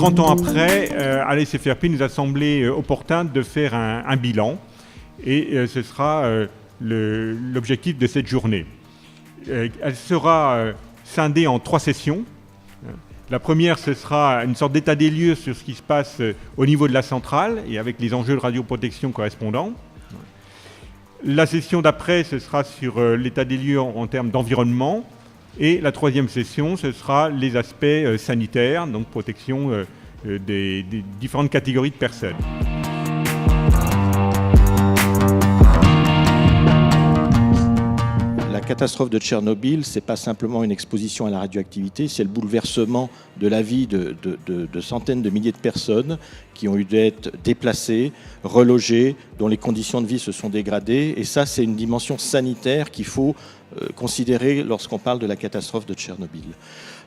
30 ans après, à la SFRP, il nous a semblé opportun de faire un bilan. Et ce sera l'objectif de cette journée. Elle sera scindée en 3 sessions. La première, ce sera une sorte d'état des lieux sur ce qui se passe au niveau de la centrale et avec les enjeux de radioprotection correspondants. La session d'après, ce sera sur l'état des lieux en termes d'environnement. Et la 3e session, ce sera les aspects sanitaires, donc protection des différentes catégories de personnes. La catastrophe de Tchernobyl, ce n'est pas simplement une exposition à la radioactivité, c'est le bouleversement de la vie de centaines de milliers de personnes qui ont eu d'être déplacées, relogées, dont les conditions de vie se sont dégradées. Et ça, c'est une dimension sanitaire qu'il faut considérer lorsqu'on parle de la catastrophe de Tchernobyl.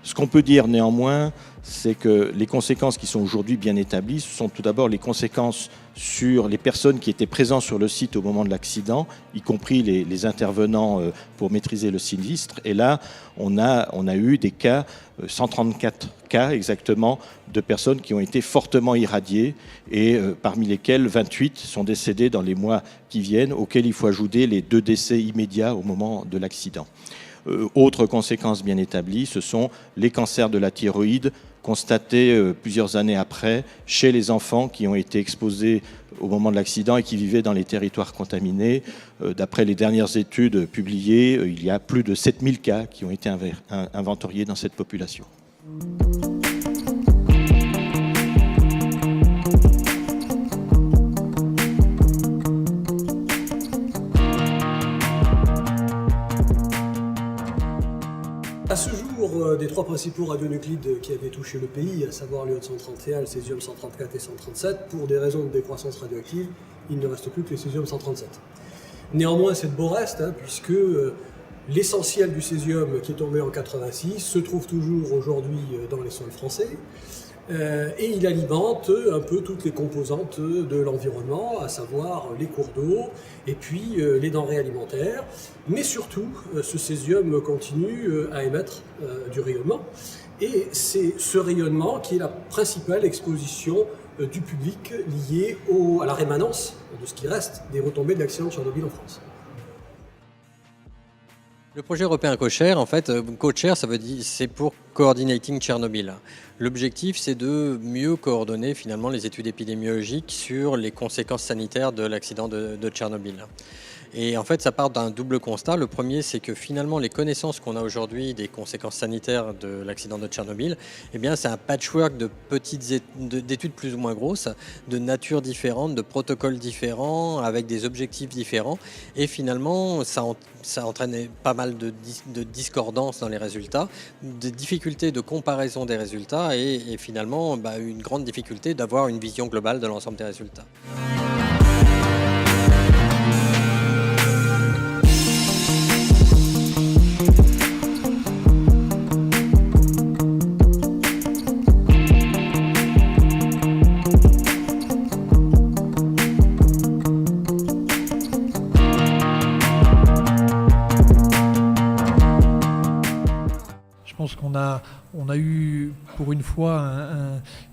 Ce qu'on peut dire néanmoins, c'est que les conséquences qui sont aujourd'hui bien établies, ce sont tout d'abord les conséquences sur les personnes qui étaient présentes sur le site au moment de l'accident, y compris les intervenants pour maîtriser le sinistre. Et là, on a eu des cas, 134 cas exactement, de personnes qui ont été fortement irradiées et parmi lesquelles 28 sont décédées dans les mois qui viennent, auxquels il faut ajouter les 2 décès immédiats au moment de l'accident. Autre conséquence bien établie, ce sont les cancers de la thyroïde constatés plusieurs années après chez les enfants qui ont été exposés au moment de l'accident et qui vivaient dans les territoires contaminés. D'après les dernières études publiées, il y a plus de 7000 cas qui ont été inventoriés dans cette population. À ce jour, des 3 principaux radionuclides qui avaient touché le pays, à savoir l'iode 131, le césium 134 et 137, pour des raisons de décroissance radioactive, il ne reste plus que le césium 137. Néanmoins, c'est de beau reste, puisque l'essentiel du césium qui est tombé en 86 se trouve toujours aujourd'hui dans les sols français. Et il alimente un peu toutes les composantes de l'environnement, à savoir les cours d'eau et puis les denrées alimentaires. Mais surtout, ce césium continue à émettre du rayonnement. Et c'est ce rayonnement qui est la principale exposition du public liée à la rémanence de ce qui reste des retombées de l'accident de Tchernobyl en France. Le projet européen COCHER, en fait, COCHER, ça veut dire c'est pour Coordinating Tchernobyl. L'objectif, c'est de mieux coordonner finalement les études épidémiologiques sur les conséquences sanitaires de l'accident de Tchernobyl. Et en fait, ça part d'un double constat. Le premier, c'est que finalement, les connaissances qu'on a aujourd'hui des conséquences sanitaires de l'accident de Tchernobyl, eh bien, c'est un patchwork de petites d'études plus ou moins grosses, de nature différente, de protocoles différents, avec des objectifs différents. Et finalement, ça entraîne pas mal de discordances dans les résultats, de difficultés de comparaison des résultats et finalement, une grande difficulté d'avoir une vision globale de l'ensemble des résultats. Je pense qu'on a eu pour une fois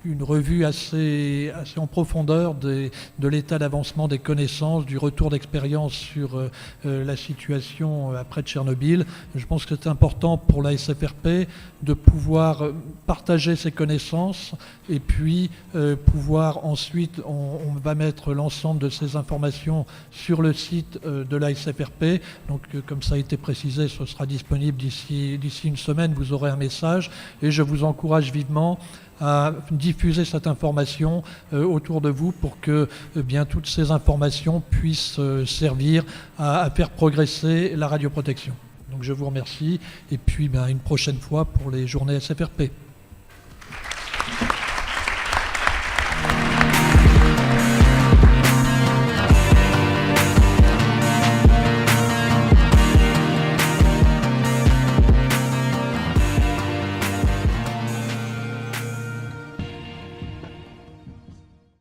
une revue assez en profondeur de l'état d'avancement des connaissances, du retour d'expérience sur la situation après Tchernobyl. Je pense que c'est important pour la SFRP de pouvoir partager ces connaissances et puis pouvoir ensuite, on va mettre l'ensemble de ces informations sur le site de la SFRP. Donc comme ça a été précisé, ce sera disponible d'ici une semaine, vous aurez un message et je vous encourage vivement à diffuser cette information autour de vous pour que toutes ces informations puissent servir à faire progresser la radioprotection. Donc je vous remercie et puis une prochaine fois pour les journées SFRP.